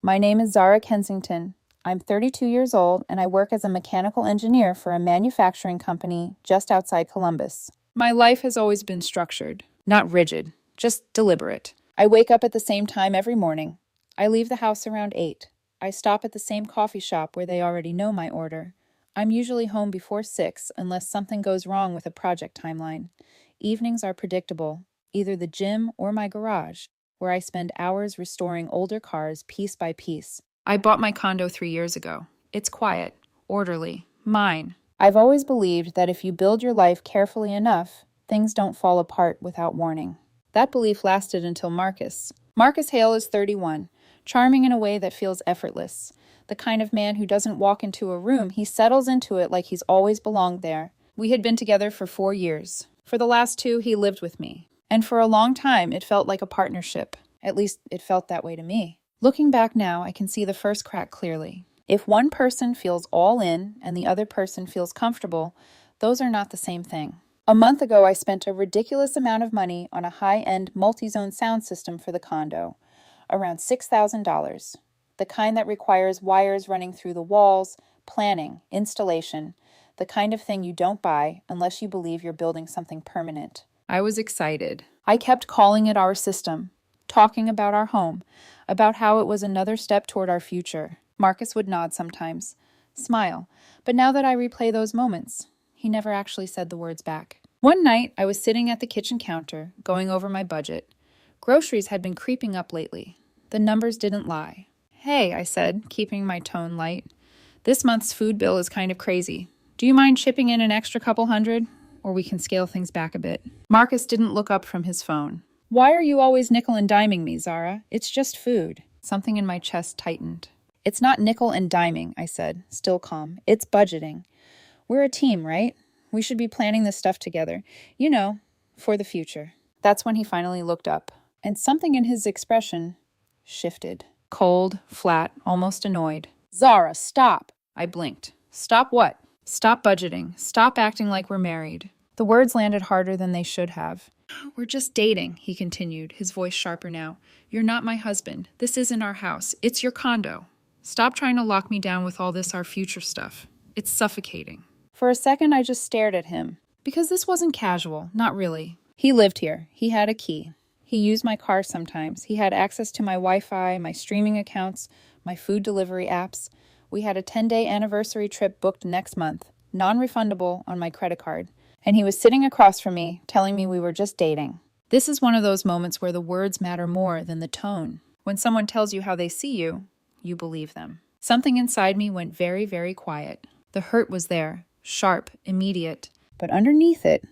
My name is Zara Kensington. I'm 32 years old and I work as a mechanical engineer for a manufacturing company just outside Columbus. My life has always been structured, not rigid, just deliberate. I wake up at the same time every morning. I leave the house around 8. I stop at the same coffee shop where they already know my order. I'm usually home before 6 unless something goes wrong with a project timeline. Evenings are predictable, either the gym or my garage, where I spend hours restoring older cars piece by piece. I bought my condo 3 years ago. It's quiet, orderly, mine. I've always believed that if you build your life carefully enough, things don't fall apart without warning. That belief lasted until Marcus. Marcus Hale is 31, charming in a way that feels effortless. The kind of man who doesn't walk into a room, he settles into it like he's always belonged there. We had been together for 4 years. For the last 2, he lived with me. And for a long time, it felt like a partnership. At least, it felt that way to me. Looking back now, I can see the first crack clearly. If one person feels all in and the other person feels comfortable, those are not the same thing. A month ago, I spent a ridiculous amount of money on a high-end multi-zone sound system for the condo, around $6,000. The kind that requires wires running through the walls, planning, installation, the kind of thing you don't buy unless you believe you're building something permanent. I was excited. I kept calling it our system, talking about our home, about how it was another step toward our future. Marcus would nod sometimes, smile, but now that I replay those moments, he never actually said the words back. One night, I was sitting at the kitchen counter, going over my budget. Groceries had been creeping up lately. The numbers didn't lie. "Hey," I said, keeping my tone light. "This month's food bill is kind of crazy. Do you mind chipping in an extra couple hundred? Or we can scale things back a bit." Marcus didn't look up from his phone. "Why are you always nickel and diming me, Zara? It's just food." Something in my chest tightened. "It's not nickel and diming," I said, still calm. "It's budgeting. We're a team, right? We should be planning this stuff together. You know, for the future." That's when he finally looked up, and something in his expression shifted. Cold, flat, almost annoyed. "Zara, stop!" I blinked. "Stop what?" "Stop budgeting. Stop acting like we're married." The words landed harder than they should have. "We're just dating," he continued, his voice sharper now. "You're not my husband. This isn't our house. It's your condo. Stop trying to lock me down with all this our future stuff. It's suffocating." For a second, I just stared at him. Because this wasn't casual, not really. He lived here. He had a key. He used my car sometimes. He had access to my Wi-Fi, my streaming accounts, my food delivery apps. We had a 10-day anniversary trip booked next month, non-refundable on my credit card. And he was sitting across from me, telling me we were just dating. This is one of those moments where the words matter more than the tone. When someone tells you how they see you, you believe them. Something inside me went very, very quiet. The hurt was there, sharp, immediate. But underneath it,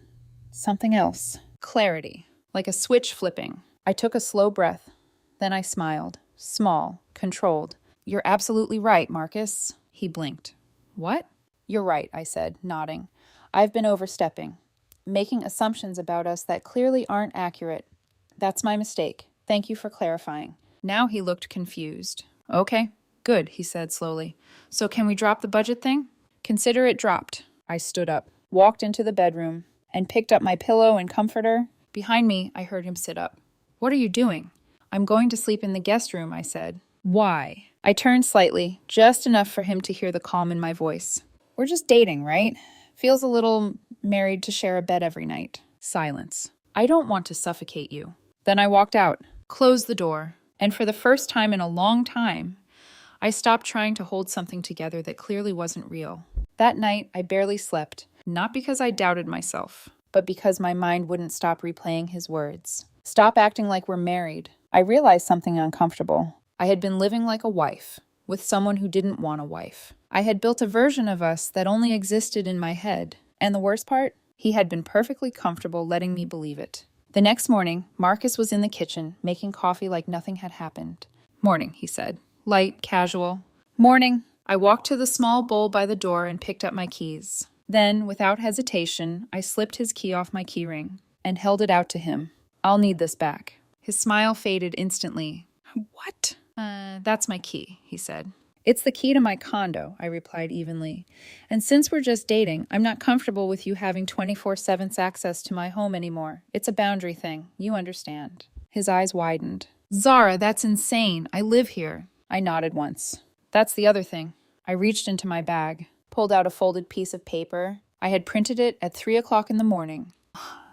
something else. Clarity, like a switch flipping. I took a slow breath. Then I smiled, small, controlled. "You're absolutely right, Marcus." He blinked. "What?" "You're right," I said, nodding. "I've been overstepping, making assumptions about us that clearly aren't accurate. That's my mistake. Thank you for clarifying." Now he looked confused. "Okay, good," he said slowly. "So can we drop the budget thing?" "Consider it dropped." I stood up, walked into the bedroom, and picked up my pillow and comforter. Behind me, I heard him sit up. "What are you doing?" "I'm going to sleep in the guest room," I said. "Why?" I turned slightly, just enough for him to hear the calm in my voice. "We're just dating, right? Feels a little married to share a bed every night." Silence. "I don't want to suffocate you." Then I walked out, closed the door, and for the first time in a long time, I stopped trying to hold something together that clearly wasn't real. That night, I barely slept, not because I doubted myself, but because my mind wouldn't stop replaying his words. "Stop acting like we're married." I realized something uncomfortable. I had been living like a wife, with someone who didn't want a wife. I had built a version of us that only existed in my head. And the worst part? He had been perfectly comfortable letting me believe it. The next morning, Marcus was in the kitchen, making coffee like nothing had happened. "Morning," he said. Light, casual. "Morning." I walked to the small bowl by the door and picked up my keys. Then, without hesitation, I slipped his key off my keyring and held it out to him. "I'll need this back." His smile faded instantly. "What?" That's my key," he said. "It's the key to my condo," I replied evenly. "And since we're just dating, I'm not comfortable with you having 24/7 access to my home anymore. It's a boundary thing. You understand." His eyes widened. "Zara, that's insane. I live here." I nodded once. That's the other thing. I reached into my bag, pulled out a folded piece of paper. I had printed it at 3 o'clock in the morning.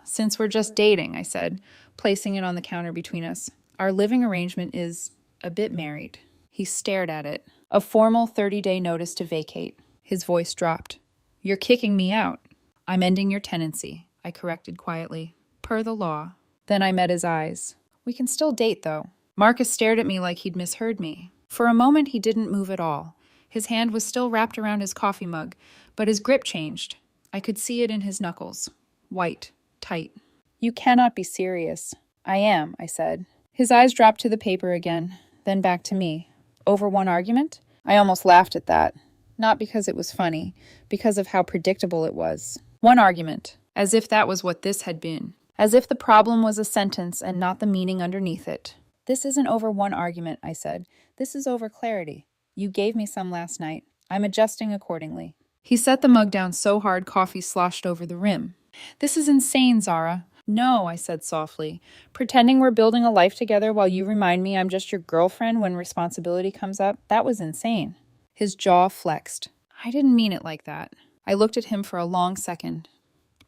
Since we're just dating, I said, placing it on the counter between us. Our living arrangement is a bit married. He stared at it. A formal 30-day notice to vacate. His voice dropped. You're kicking me out. I'm ending your tenancy, I corrected quietly. Per the law. Then I met his eyes. We can still date, though. Marcus stared at me like he'd misheard me. For a moment, he didn't move at all. His hand was still wrapped around his coffee mug, but his grip changed. I could see it in his knuckles. White. Tight. You cannot be serious. I am, I said. His eyes dropped to the paper again, then back to me. Over one argument? I almost laughed at that. Not because it was funny, because of how predictable it was. One argument. As if that was what this had been. As if the problem was a sentence and not the meaning underneath it. This isn't over one argument, I said. This is over clarity. You gave me some last night. I'm adjusting accordingly. He set the mug down so hard coffee sloshed over the rim. This is insane, Zara. No, I said softly. Pretending we're building a life together while you remind me I'm just your girlfriend when responsibility comes up, that was insane. His jaw flexed. I didn't mean it like that. I looked at him for a long second.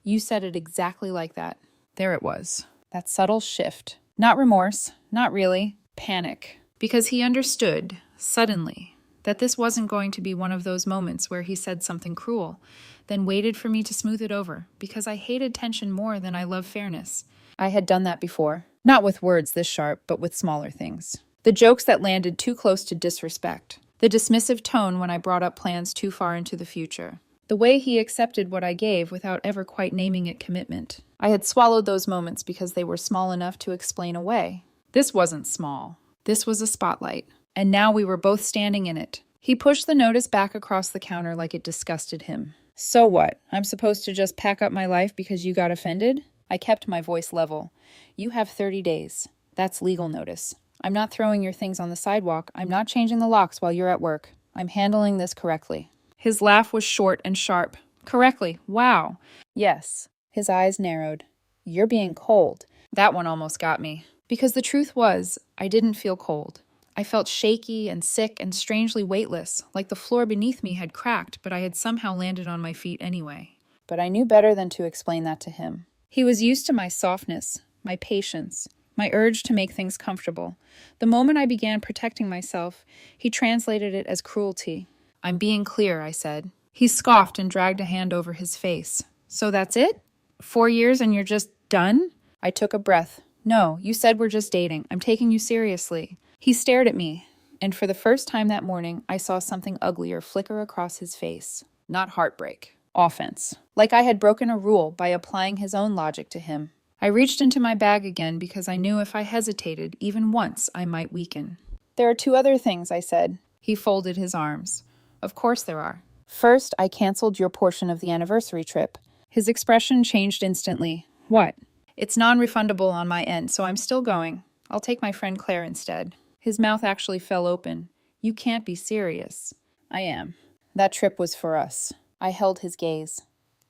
You said it exactly like that. There it was. That subtle shift. Not remorse, not really. Panic. Because he understood, suddenly, that this wasn't going to be one of those moments where he said something cruel, then waited for me to smooth it over, because I hated tension more than I love fairness. I had done that before. Not with words this sharp, but with smaller things. The jokes that landed too close to disrespect. The dismissive tone when I brought up plans too far into the future. The way he accepted what I gave without ever quite naming it commitment. I had swallowed those moments because they were small enough to explain away. This wasn't small. This was a spotlight. And now we were both standing in it. He pushed the notice back across the counter like it disgusted him. So what? I'm supposed to just pack up my life because you got offended? I kept my voice level. You have 30 days. That's legal notice. I'm not throwing your things on the sidewalk. I'm not changing the locks while you're at work. I'm handling this correctly. His laugh was short and sharp. Correctly. Wow. Yes. His eyes narrowed. You're being cold. That one almost got me. Because the truth was, I didn't feel cold. I felt shaky and sick and strangely weightless, like the floor beneath me had cracked, but I had somehow landed on my feet anyway. But I knew better than to explain that to him. He was used to my softness, my patience, my urge to make things comfortable. The moment I began protecting myself, he translated it as cruelty. I'm being clear, I said. He scoffed and dragged a hand over his face. So that's it? 4 years and you're just done? I took a breath. No, you said we're just dating. I'm taking you seriously. He stared at me, and for the first time that morning, I saw something uglier flicker across his face. Not heartbreak. Offense. Like I had broken a rule by applying his own logic to him. I reached into my bag again because I knew if I hesitated, even once, I might weaken. There are 2 other things, I said. He folded his arms. Of course there are. First, I canceled your portion of the anniversary trip. His expression changed instantly. What? It's non-refundable on my end, so I'm still going. I'll take my friend Claire instead. His mouth actually fell open. You can't be serious. I am. That trip was for us. I held his gaze.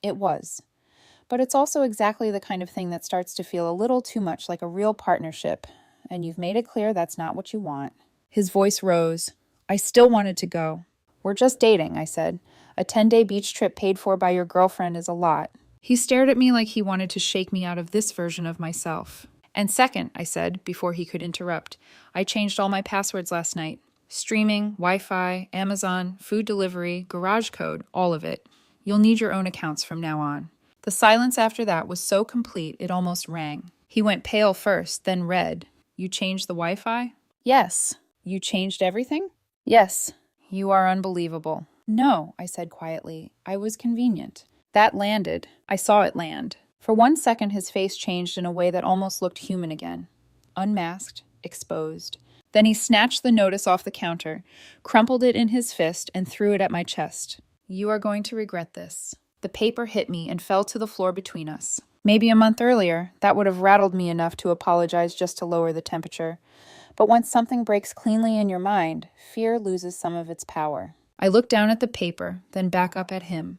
It was. But it's also exactly the kind of thing that starts to feel a little too much like a real partnership, and you've made it clear that's not what you want. His voice rose. I still wanted to go. We're just dating, I said. A 10-day beach trip paid for by your girlfriend is a lot. He stared at me like he wanted to shake me out of this version of myself. And second, I said, before he could interrupt, I changed all my passwords last night. Streaming, Wi-Fi, Amazon, food delivery, garage code, all of it. You'll need your own accounts from now on. The silence after that was so complete it almost rang. He went pale first, then red. You changed the Wi-Fi? Yes. You changed everything? Yes. You are unbelievable. No, I said quietly. I was convenient. That landed. I saw it land. For 1 second, his face changed in a way that almost looked human again. Unmasked, exposed. Then he snatched the notice off the counter, crumpled it in his fist, and threw it at my chest. You are going to regret this. The paper hit me and fell to the floor between us. Maybe a month earlier, that would have rattled me enough to apologize just to lower the temperature. But once something breaks cleanly in your mind, fear loses some of its power. I looked down at the paper, then back up at him.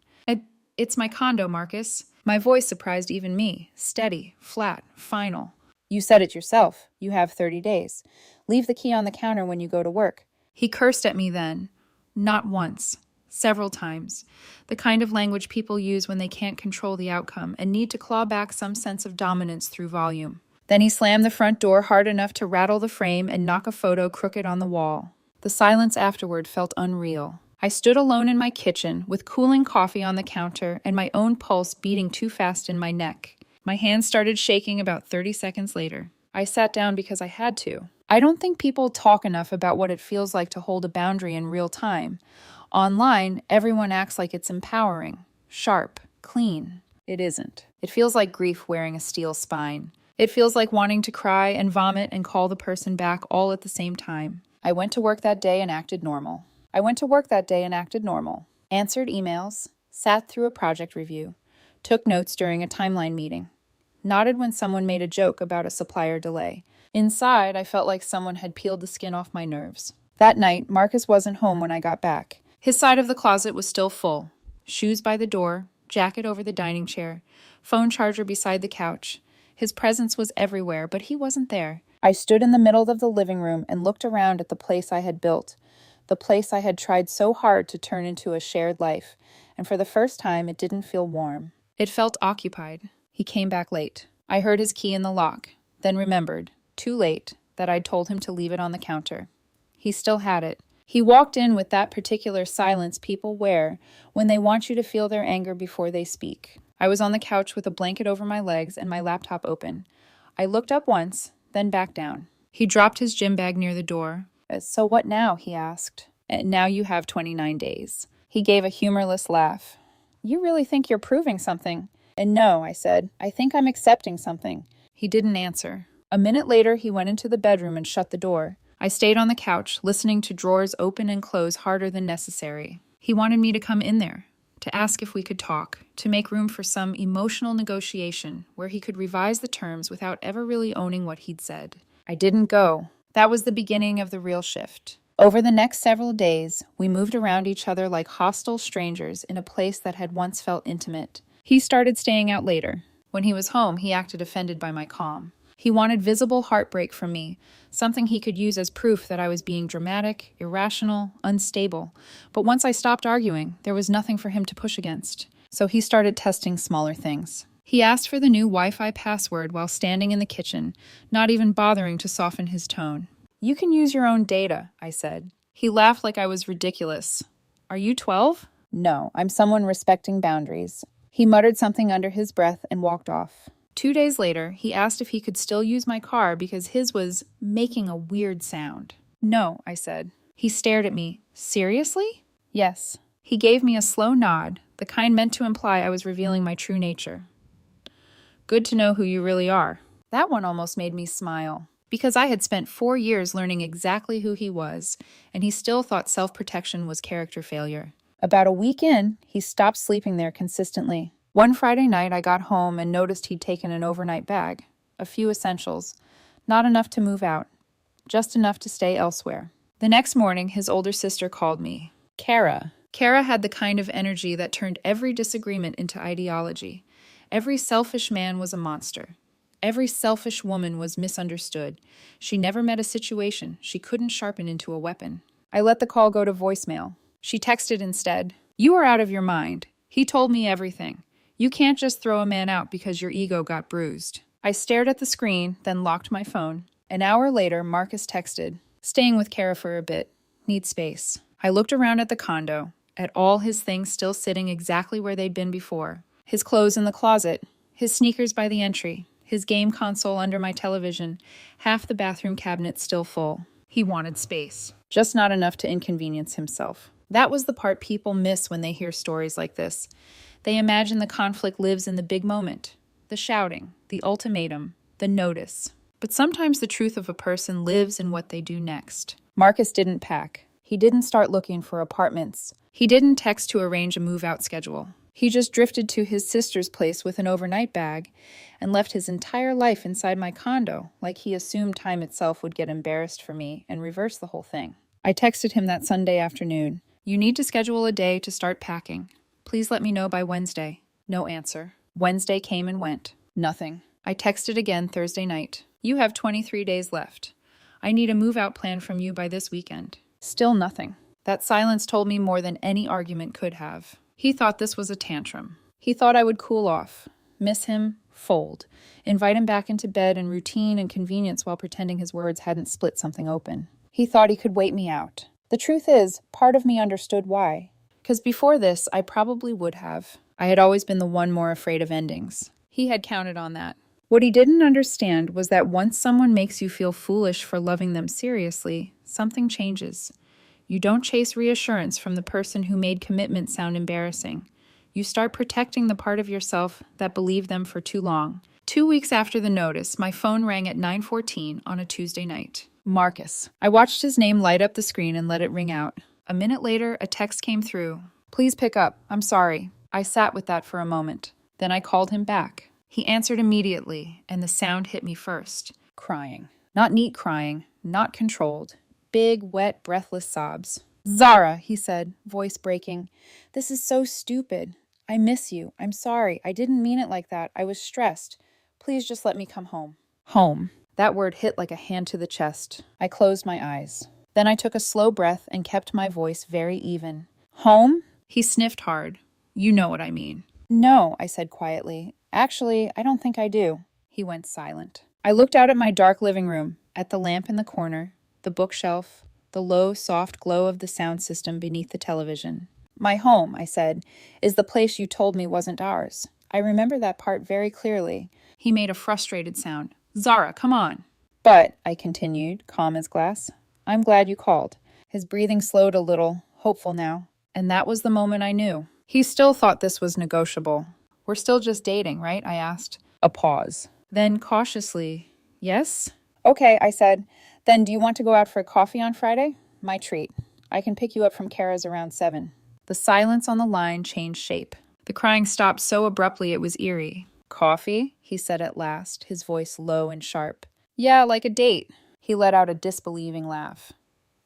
It's my condo, Marcus. My voice surprised even me. Steady, flat, final. You said it yourself. You have 30 days. Leave the key on the counter when you go to work. He cursed at me then. Not once. Several times. The kind of language people use when they can't control the outcome and need to claw back some sense of dominance through volume. Then he slammed the front door hard enough to rattle the frame and knock a photo crooked on the wall. The silence afterward felt unreal. I stood alone in my kitchen with cooling coffee on the counter and my own pulse beating too fast in my neck. My hands started shaking about 30 seconds later. I sat down because I had to. I don't think people talk enough about what it feels like to hold a boundary in real time. Online, everyone acts like it's empowering, sharp, clean. It isn't. It feels like grief wearing a steel spine. It feels like wanting to cry and vomit and call the person back all at the same time. I went to work that day and acted normal. Answered emails, sat through a project review, took notes during a timeline meeting, nodded when someone made a joke about a supplier delay. Inside, I felt like someone had peeled the skin off my nerves. That night, Marcus wasn't home when I got back. His side of the closet was still full. Shoes by the door, jacket over the dining chair, phone charger beside the couch. His presence was everywhere, but he wasn't there. I stood in the middle of the living room and looked around at the place I had built, the place I had tried so hard to turn into a shared life, and for the first time it didn't feel warm. It felt occupied. He came back late. I heard his key in the lock, then remembered, too late, that I'd told him to leave it on the counter. He still had it. He walked in with that particular silence people wear when they want you to feel their anger before they speak. I was on the couch with a blanket over my legs and my laptop open. I looked up once, then back down. He dropped his gym bag near the door. "So what now?" he asked. "Now you have 29 days. He gave a humorless laugh. "You really think you're proving something?" "No," I said. "I think I'm accepting something." He didn't answer. A minute later, he went into the bedroom and shut the door. I stayed on the couch, listening to drawers open and close harder than necessary. He wanted me to come in there, to ask if we could talk, to make room for some emotional negotiation where he could revise the terms without ever really owning what he'd said. I didn't go. That was the beginning of the real shift. Over the next several days, we moved around each other like hostile strangers in a place that had once felt intimate. He started staying out later. When he was home, he acted offended by my calm. He wanted visible heartbreak from me, something he could use as proof that I was being dramatic, irrational, unstable. But once I stopped arguing, there was nothing for him to push against. So he started testing smaller things. He asked for the new Wi-Fi password while standing in the kitchen, not even bothering to soften his tone. "You can use your own data," I said. He laughed like I was ridiculous. "Are you 12? "No, I'm someone respecting boundaries." He muttered something under his breath and walked off. 2 days later, he asked if he could still use my car because his was making a weird sound. "No," I said. He stared at me. "Seriously?" "Yes." He gave me a slow nod, the kind meant to imply I was revealing my true nature. "Good to know who you really are." That one almost made me smile, because I had spent 4 years learning exactly who he was, and he still thought self-protection was character failure. About a week in, he stopped sleeping there consistently. One Friday night, I got home and noticed he'd taken an overnight bag, a few essentials, not enough to move out, just enough to stay elsewhere. The next morning, his older sister called me. Kara. Kara had the kind of energy that turned every disagreement into ideology. Every selfish man was a monster. Every selfish woman was misunderstood. She never met a situation she couldn't sharpen into a weapon. I let the call go to voicemail. She texted instead, "You are out of your mind. He told me everything. You can't just throw a man out because your ego got bruised." I stared at the screen, then locked my phone. An hour later, Marcus texted, "Staying with Kara for a bit. Need space." I looked around at the condo, at all his things still sitting exactly where they'd been before. His clothes in the closet, his sneakers by the entry, his game console under my television, half the bathroom cabinet still full. He wanted space, just not enough to inconvenience himself. That was the part people miss when they hear stories like this. They imagine the conflict lives in the big moment, the shouting, the ultimatum, the notice. But sometimes the truth of a person lives in what they do next. Marcus didn't pack. He didn't start looking for apartments. He didn't text to arrange a move-out schedule. He just drifted to his sister's place with an overnight bag and left his entire life inside my condo, like he assumed time itself would get embarrassed for me and reverse the whole thing. I texted him that Sunday afternoon. "You need to schedule a day to start packing. Please let me know by Wednesday." No answer. Wednesday came and went. Nothing. I texted again Thursday night. "You have 23 days left. I need a move-out plan from you by this weekend." Still nothing. That silence told me more than any argument could have. He thought this was a tantrum. He thought I would cool off, miss him, fold, invite him back into bed and routine and convenience while pretending his words hadn't split something open. He thought he could wait me out. The truth is, part of me understood why. Because before this, I probably would have. I had always been the one more afraid of endings. He had counted on that. What he didn't understand was that once someone makes you feel foolish for loving them seriously, something changes. You don't chase reassurance from the person who made commitment sound embarrassing. You start protecting the part of yourself that believed them for too long. 2 weeks after the notice, my phone rang at 9:14 on a Tuesday night. Marcus. I watched his name light up the screen and let it ring out. A minute later, a text came through. Please pick up. I'm sorry. I sat with that for a moment. Then I called him back. He answered immediately, and the sound hit me first. Crying. Not neat crying, not controlled. Big, wet, breathless sobs. Zara, he said, voice breaking. This is so stupid. I miss you. I'm sorry. I didn't mean it like that. I was stressed. Please just let me come home. Home. That word hit like a hand to the chest. I closed my eyes. Then I took a slow breath and kept my voice very even. Home? He sniffed hard. You know what I mean. No, I said quietly. Actually, I don't think I do. He went silent. I looked out at my dark living room, at the lamp in the corner, the bookshelf, the low, soft glow of the sound system beneath the television. My home, I said, is the place you told me wasn't ours. I remember that part very clearly. He made a frustrated sound. Zara, come on. But, I continued, calm as glass, I'm glad you called. His breathing slowed a little, hopeful now. And that was the moment I knew. He still thought this was negotiable. We're still just dating, right? I asked. A pause. Then cautiously, yes? Okay, I said. Then do you want to go out for coffee on Friday? My treat. I can pick you up from Kara's around 7. The silence on the line changed shape. The crying stopped so abruptly it was eerie. Coffee? He said at last, his voice low and sharp. Yeah, like a date. He let out a disbelieving laugh.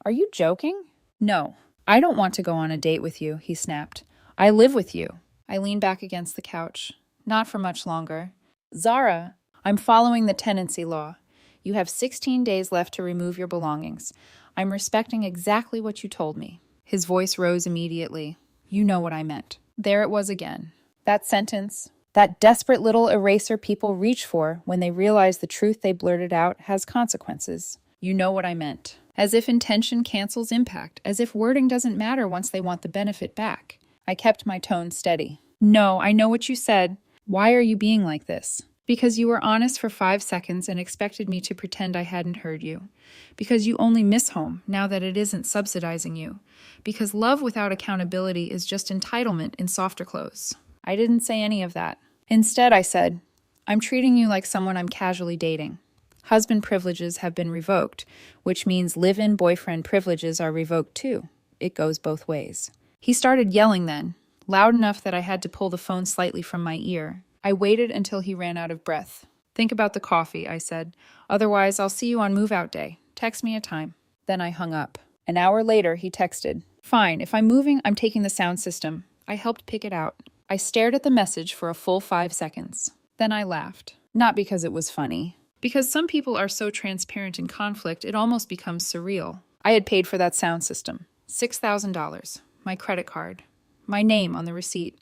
Are you joking? No. I don't want to go on a date with you, he snapped. I live with you. I leaned back against the couch. Not for much longer. Zara, I'm following the tenancy law. You have 16 days left to remove your belongings. I'm respecting exactly what you told me. His voice rose immediately. You know what I meant. There it was again. That sentence, that desperate little eraser people reach for when they realize the truth they blurted out has consequences. You know what I meant. As if intention cancels impact, as if wording doesn't matter once they want the benefit back. I kept my tone steady. No, I know what you said. Why are you being like this? Because you were honest for 5 seconds and expected me to pretend I hadn't heard you. Because you only miss home now that it isn't subsidizing you. Because love without accountability is just entitlement in softer clothes. I didn't say any of that. Instead, I said, I'm treating you like someone I'm casually dating. Husband privileges have been revoked, which means live-in boyfriend privileges are revoked too. It goes both ways. He started yelling then, loud enough that I had to pull the phone slightly from my ear. I waited until he ran out of breath. Think about the coffee, I said. Otherwise, I'll see you on move-out day. Text me a time. Then I hung up. An hour later, he texted. Fine, if I'm moving, I'm taking the sound system. I helped pick it out. I stared at the message for a full 5 seconds. Then I laughed. Not because it was funny. Because some people are so transparent in conflict, it almost becomes surreal. I had paid for that sound system. $6,000. My credit card. My name on the receipt.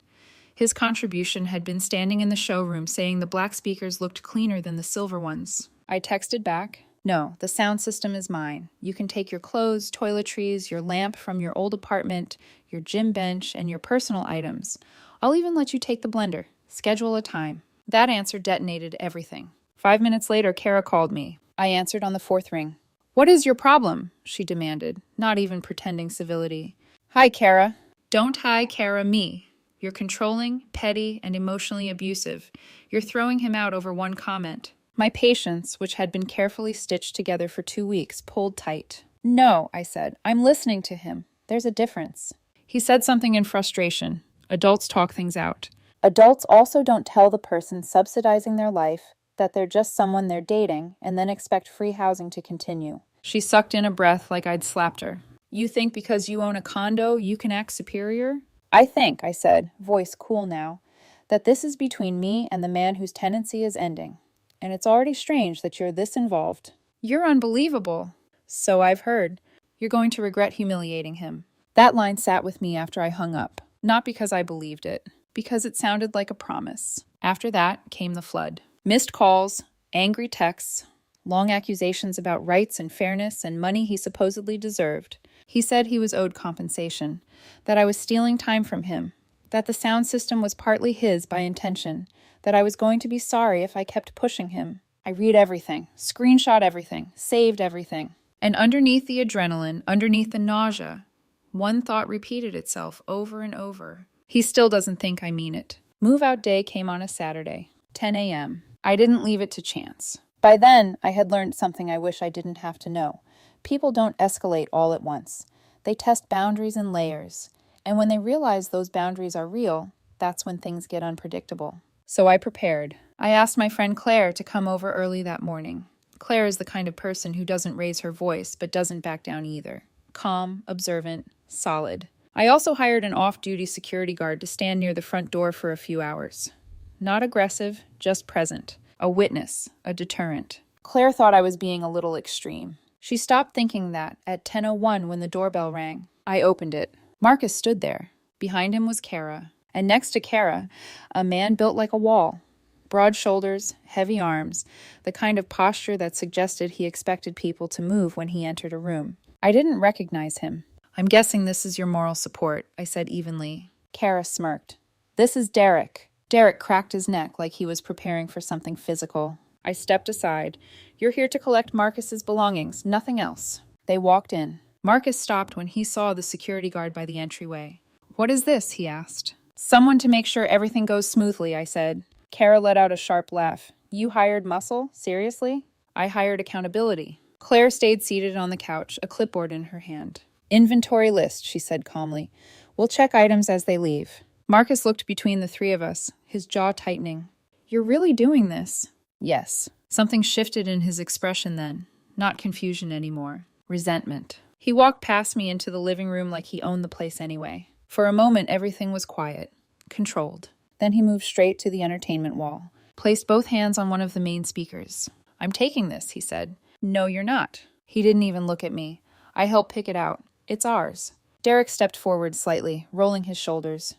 His contribution had been standing in the showroom saying the black speakers looked cleaner than the silver ones. I texted back, no, the sound system is mine. You can take your clothes, toiletries, your lamp from your old apartment, your gym bench, and your personal items. I'll even let you take the blender. Schedule a time. That answer detonated everything. 5 minutes later, Kara called me. I answered on the 4th ring. What is your problem? She demanded, not even pretending civility. Hi, Kara. Don't hi, Kara, me. You're controlling, petty, and emotionally abusive. You're throwing him out over one comment. My patience, which had been carefully stitched together for 2 weeks, pulled tight. No, I said. I'm listening to him. There's a difference. He said something in frustration. Adults talk things out. Adults also don't tell the person subsidizing their life that they're just someone they're dating and then expect free housing to continue. She sucked in a breath like I'd slapped her. You think because you own a condo, you can act superior? I think, I said, voice cool now, that this is between me and the man whose tenancy is ending. And it's already strange that you're this involved. You're unbelievable. So I've heard. You're going to regret humiliating him. That line sat with me after I hung up, not because I believed it, because it sounded like a promise. After that came the flood. Missed calls, angry texts, long accusations about rights and fairness and money he supposedly deserved. He said he was owed compensation, that I was stealing time from him, that the sound system was partly his by intention, that I was going to be sorry if I kept pushing him. I read everything, screenshot everything, saved everything. And underneath the adrenaline, underneath the nausea, one thought repeated itself over and over. He still doesn't think I mean it. Move-out day came on a Saturday, 10 a.m. I didn't leave it to chance. By then, I had learned something I wish I didn't have to know. People don't escalate all at once. They test boundaries and layers. And when they realize those boundaries are real, that's when things get unpredictable. So I prepared. I asked my friend Claire to come over early that morning. Claire is the kind of person who doesn't raise her voice but doesn't back down either. Calm, observant, solid. I also hired an off-duty security guard to stand near the front door for a few hours. Not aggressive, just present. A witness, a deterrent. Claire thought I was being a little extreme. She stopped thinking that at 10:01 when the doorbell rang. I opened it. Marcus stood there. Behind him was Kara. And next to Kara, a man built like a wall. Broad shoulders, heavy arms, the kind of posture that suggested he expected people to move when he entered a room. I didn't recognize him. I'm guessing this is your moral support, I said evenly. Kara smirked. This is Derek. Derek cracked his neck like he was preparing for something physical. I stepped aside. You're here to collect Marcus's belongings, nothing else. They walked in. Marcus stopped when he saw the security guard by the entryway. What is this? He asked. Someone to make sure everything goes smoothly, I said. Kara let out a sharp laugh. You hired muscle? Seriously? I hired accountability. Claire stayed seated on the couch, a clipboard in her hand. Inventory list, she said calmly. We'll check items as they leave. Marcus looked between the three of us, his jaw tightening. You're really doing this? Yes. Something shifted in his expression then. Not confusion anymore. Resentment. He walked past me into the living room like he owned the place anyway. For a moment, everything was quiet. Controlled. Then he moved straight to the entertainment wall. Placed both hands on one of the main speakers. I'm taking this, he said. No, you're not. He didn't even look at me. I helped pick it out. It's ours. Derek stepped forward slightly, rolling his shoulders.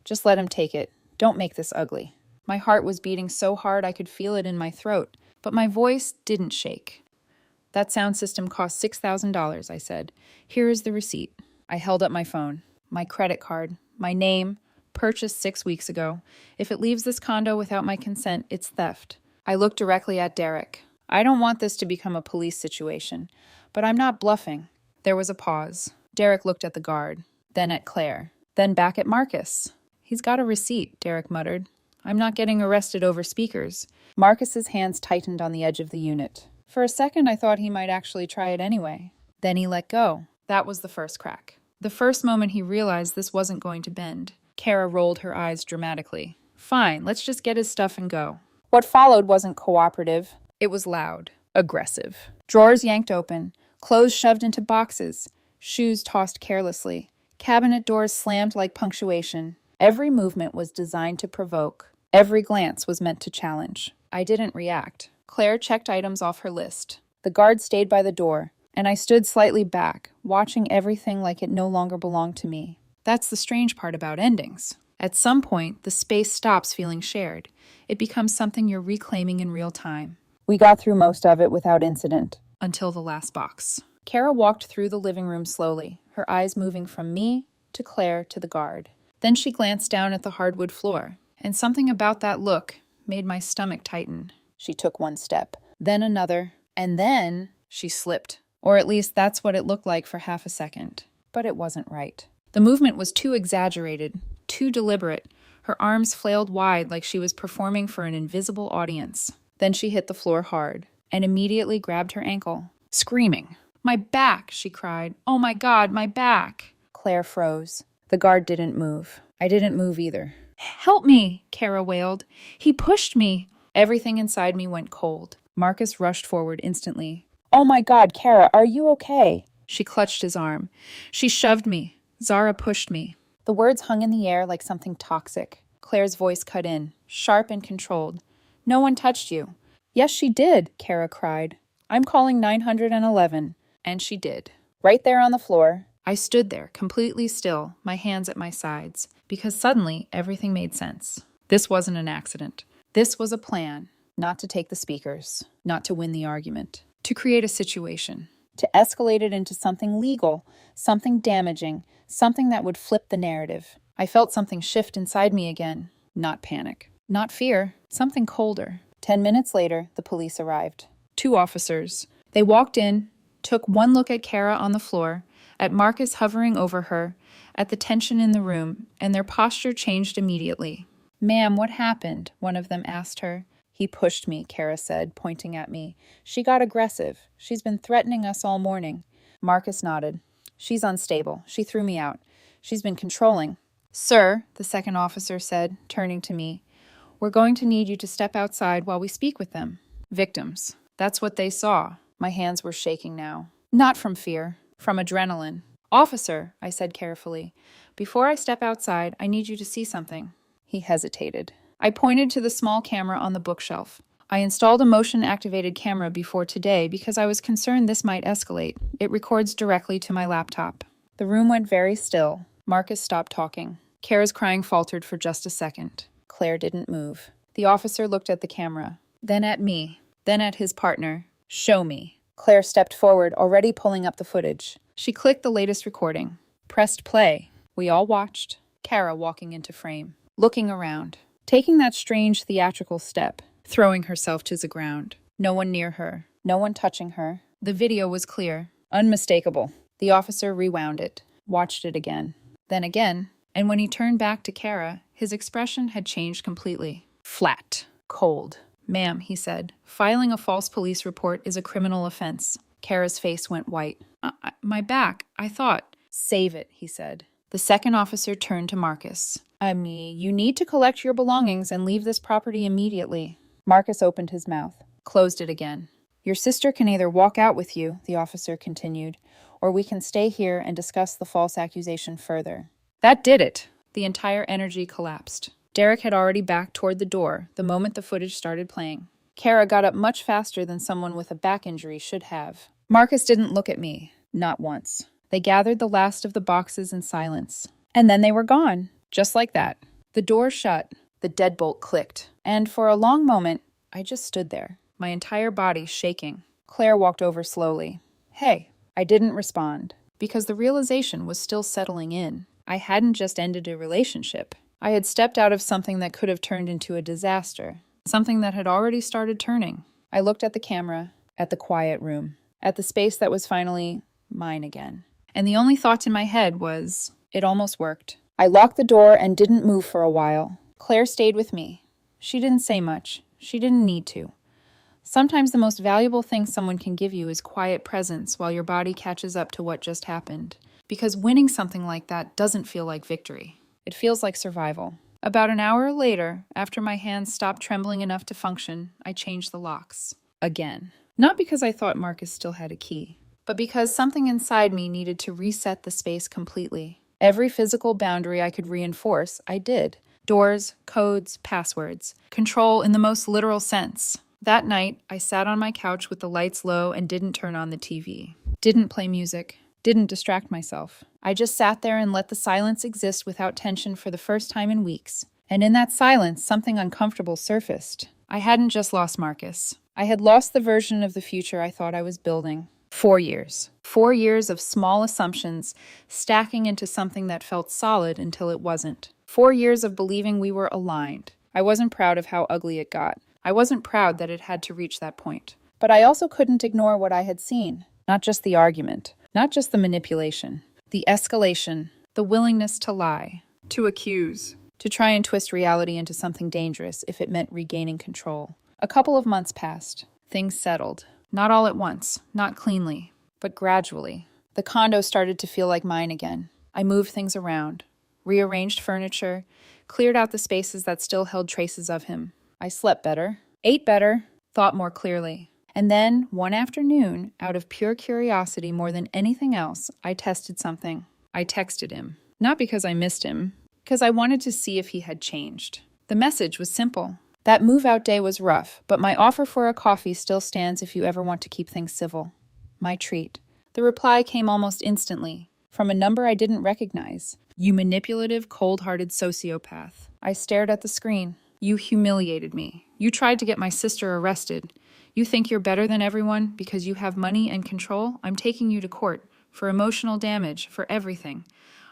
Just let him take it. Don't make this ugly. My heart was beating so hard I could feel it in my throat, but my voice didn't shake. That sound system cost $6,000, I said. Here is the receipt. I held up my phone. My credit card. My name. Purchased 6 weeks ago. If it leaves this condo without my consent, it's theft. I looked directly at Derek. I don't want this to become a police situation, but I'm not bluffing. There was a pause. Derek looked at the guard, then at Claire, then back at Marcus. He's got a receipt, Derek muttered. I'm not getting arrested over speakers. Marcus's hands tightened on the edge of the unit. For a second, I thought he might actually try it anyway. Then he let go. That was the first crack. The first moment he realized this wasn't going to bend. Kara rolled her eyes dramatically. Fine, let's just get his stuff and go. What followed wasn't cooperative. It was loud, aggressive. Drawers yanked open, clothes shoved into boxes, shoes tossed carelessly, cabinet doors slammed like punctuation. Every movement was designed to provoke. Every glance was meant to challenge. I didn't react. Claire checked items off her list. The guard stayed by the door, and I stood slightly back, watching everything like it no longer belonged to me. That's the strange part about endings. At some point, the space stops feeling shared. It becomes something you're reclaiming in real time. We got through most of it without incident. Until the last box. Kara walked through the living room slowly, her eyes moving from me to Claire to the guard. Then she glanced down at the hardwood floor, and something about that look made my stomach tighten. She took one step, then another, and then she slipped. Or at least that's what it looked like for half a second. But it wasn't right. The movement was too exaggerated, too deliberate. Her arms flailed wide like she was performing for an invisible audience. Then she hit the floor hard, and immediately grabbed her ankle, screaming. My back, she cried. Oh my God, my back. Claire froze. The guard didn't move. I didn't move either. Help me, Kara wailed. He pushed me. Everything inside me went cold. Marcus rushed forward instantly. Oh my God, Kara, are you okay? She clutched his arm. She shoved me. Zara pushed me. The words hung in the air like something toxic. Claire's voice cut in, sharp and controlled. No one touched you. Yes, she did, Kara cried. I'm calling 911. And she did. right there on the floor. I stood there, completely still, my hands at my sides, because suddenly everything made sense. This wasn't an accident. This was a plan. Not to take the speakers, not to win the argument, to create a situation, to escalate it into something legal, something damaging, something that would flip the narrative. I felt something shift inside me again. Not panic, not fear, something colder. 10 minutes later, the police arrived. 2 officers. They walked in, took one look at Kara on the floor, at Marcus hovering over her, at the tension in the room, and their posture changed immediately. "Ma'am, what happened?" one of them asked her. "He pushed me," Kara said, pointing at me. "She got aggressive. She's been threatening us all morning." Marcus nodded. "She's unstable. She threw me out. She's been controlling." "Sir," the second officer said, turning to me, "we're going to need you to step outside while we speak with them." Victims. That's what they saw. My hands were shaking now. Not from fear, from adrenaline. "Officer," I said carefully, "before I step outside, I need you to see something." He hesitated. I pointed to the small camera on the bookshelf. I installed a motion-activated camera before today because I was concerned this might escalate. It records directly to my laptop. The room went very still. Marcus stopped talking. Kara's crying faltered for just a second. Claire didn't move. The officer looked at the camera, then at me, then at his partner. "Show me." Claire stepped forward, already pulling up the footage. She clicked the latest recording, pressed play. We all watched. Kara walking into frame, looking around, taking that strange theatrical step, throwing herself to the ground. No one near her, no one touching her. The video was clear, unmistakable. The officer rewound it, watched it again, then again, and when he turned back to Kara, his expression had changed completely. Flat, cold. "Ma'am," he said, "filing a false police report is a criminal offense." Kara's face went white. My back, I thought." "Save it," he said. The second officer turned to Marcus. You need to collect your belongings and leave this property immediately." Marcus opened his mouth, closed it again. "Your sister can either walk out with you," the officer continued, "or we can stay here and discuss the false accusation further." That did it. The entire energy collapsed. Derek had already backed toward the door the moment the footage started playing. Kara got up much faster than someone with a back injury should have. Marcus didn't look at me, not once. They gathered the last of the boxes in silence. And then they were gone. Just like that. The door shut, the deadbolt clicked, and for a long moment, I just stood there, my entire body shaking. Claire walked over slowly. "Hey." I didn't respond, because the realization was still settling in. I hadn't just ended a relationship. I had stepped out of something that could have turned into a disaster, something that had already started turning. I looked at the camera, at the quiet room, at the space that was finally mine again. And the only thought in my head was, it almost worked. I locked the door and didn't move for a while. Claire stayed with me. She didn't say much. She didn't need to. Sometimes the most valuable thing someone can give you is quiet presence while your body catches up to what just happened. Because winning something like that doesn't feel like victory. It feels like survival. About an hour later, after my hands stopped trembling enough to function, I changed the locks. Again. Not because I thought Marcus still had a key, but because something inside me needed to reset the space completely. Every physical boundary I could reinforce, I did. Doors, codes, passwords. Control in the most literal sense. That night, I sat on my couch with the lights low and didn't turn on the TV. Didn't play music. Didn't distract myself. I just sat there and let the silence exist without tension for the first time in weeks. And in that silence, something uncomfortable surfaced. I hadn't just lost Marcus. I had lost the version of the future I thought I was building. 4 years. 4 years of small assumptions stacking into something that felt solid until it wasn't. 4 years of believing we were aligned. I wasn't proud of how ugly it got. I wasn't proud that it had to reach that point. But I also couldn't ignore what I had seen. Not just the argument. Not just the manipulation. The escalation. The willingness to lie. To accuse. To try and twist reality into something dangerous if it meant regaining control. A couple of months passed. Things settled. Not all at once, not cleanly, but gradually. The condo started to feel like mine again. I moved things around, rearranged furniture, cleared out the spaces that still held traces of him. I slept better, ate better, thought more clearly. And then, one afternoon, out of pure curiosity more than anything else, I tested something. I texted him. Not because I missed him, because I wanted to see if he had changed. The message was simple. That move-out day was rough, but my offer for a coffee still stands if you ever want to keep things civil. My treat. The reply came almost instantly, from a number I didn't recognize. You manipulative, cold-hearted sociopath. I stared at the screen. You humiliated me. You tried to get my sister arrested. You think you're better than everyone because you have money and control? I'm taking you to court for emotional damage, for everything.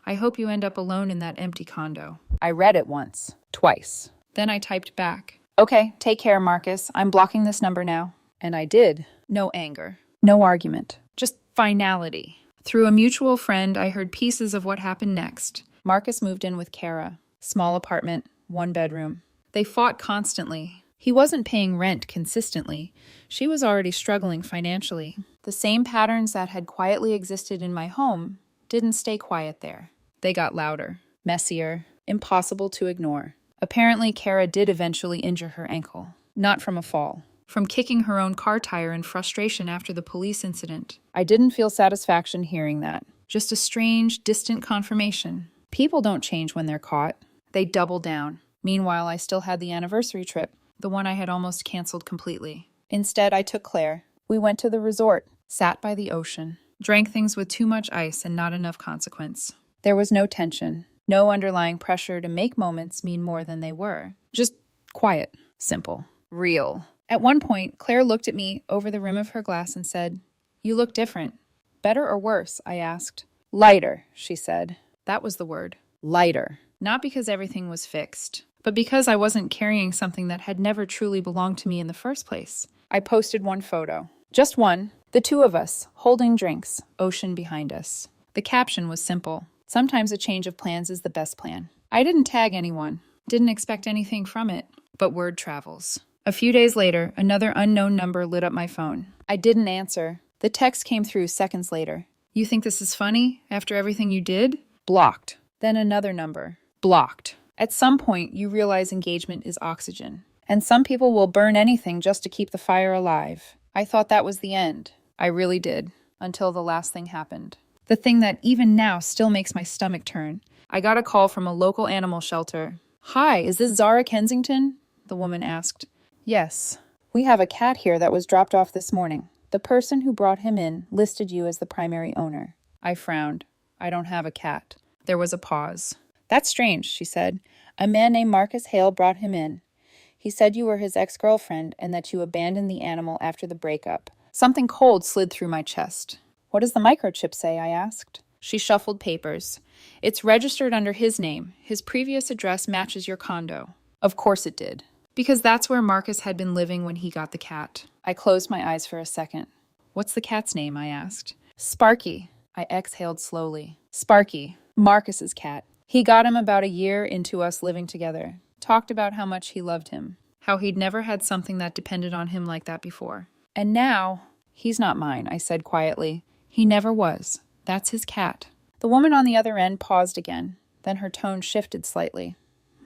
I hope you end up alone in that empty condo. I read it once, twice. Then I typed back. Okay, take care, Marcus. I'm blocking this number now. And I did. No anger. No argument. Just finality. Through a mutual friend, I heard pieces of what happened next. Marcus moved in with Kara. Small apartment, 1 bedroom. They fought constantly. He wasn't paying rent consistently. She was already struggling financially. The same patterns that had quietly existed in my home didn't stay quiet there. They got louder, messier, impossible to ignore. Apparently, Kara did eventually injure her ankle. Not from a fall. From kicking her own car tire in frustration after the police incident. I didn't feel satisfaction hearing that. Just a strange, distant confirmation. People don't change when they're caught. They double down. Meanwhile, I still had the anniversary trip, the one I had almost canceled completely. Instead, I took Claire. We went to the resort, sat by the ocean, drank things with too much ice and not enough consequence. There was no tension, no underlying pressure to make moments mean more than they were. Just quiet, simple, real. At one point, Claire looked at me over the rim of her glass and said, "You look different." "Better or worse?" I asked. "Lighter," she said. That was the word. Lighter. Not because everything was fixed, but because I wasn't carrying something that had never truly belonged to me in the first place. I posted one photo. Just one. The two of us, holding drinks, ocean behind us. The caption was simple. Sometimes a change of plans is the best plan. I didn't tag anyone. Didn't expect anything from it. But word travels. A few days later, another unknown number lit up my phone. I didn't answer. The text came through seconds later. "You think this is funny, after everything you did?" Blocked. Then another number. Blocked. At some point, you realize engagement is oxygen. And some people will burn anything just to keep the fire alive. I thought that was the end. I really did. Until the last thing happened. The thing that even now still makes my stomach turn. I got a call from a local animal shelter. "Hi, is this Zara Kensington?" the woman asked. "Yes. We have a cat here that was dropped off this morning. The person who brought him in listed you as the primary owner." I frowned. I don't have a cat. There was a pause. "That's strange," she said. "A man named Marcus Hale brought him in. He said you were his ex-girlfriend and that you abandoned the animal after the breakup." Something cold slid through my chest. "What does the microchip say?" I asked. She shuffled papers. "It's registered under his name. His previous address matches your condo." Of course it did. Because that's where Marcus had been living when he got the cat. I closed my eyes for a second. "What's the cat's name?" I asked. "Sparky." I exhaled slowly. Sparky. Marcus's cat. He got him about a year into us living together. Talked about how much he loved him. How he'd never had something that depended on him like that before. And now, he's not mine, I said quietly. He never was. That's his cat. The woman on the other end paused again. Then her tone shifted slightly.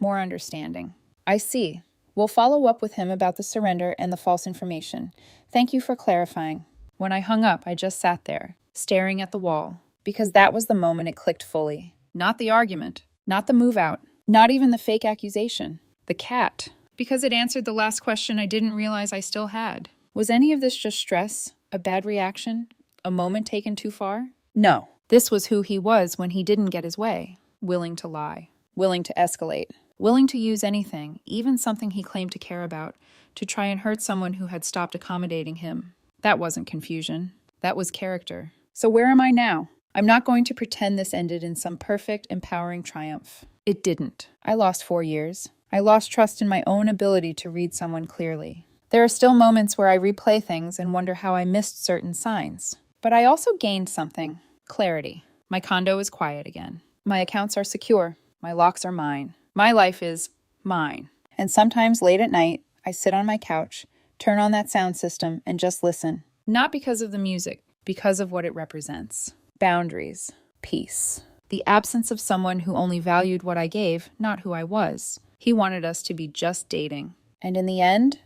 More understanding. "I see. We'll follow up with him about the surrender and the false information. Thank you for clarifying." When I hung up, I just sat there, staring at the wall, because that was the moment it clicked fully. Not the argument, not the move out, not even the fake accusation. The cat. Because it answered the last question I didn't realize I still had. Was any of this just stress, a bad reaction, a moment taken too far? No. This was who he was when he didn't get his way. Willing to lie. Willing to escalate. Willing to use anything, even something he claimed to care about, to try and hurt someone who had stopped accommodating him. That wasn't confusion. That was character. So where am I now? I'm not going to pretend this ended in some perfect, empowering triumph. It didn't. I lost 4 years. I lost trust in my own ability to read someone clearly. There are still moments where I replay things and wonder how I missed certain signs. But I also gained something. Clarity. My condo is quiet again. My accounts are secure. My locks are mine. My life is mine. And sometimes late at night, I sit on my couch, turn on that sound system, and just listen. Not because of the music, because of what it represents. Boundaries. Peace. The absence of someone who only valued what I gave, not who I was. He wanted us to be just dating. And in the end,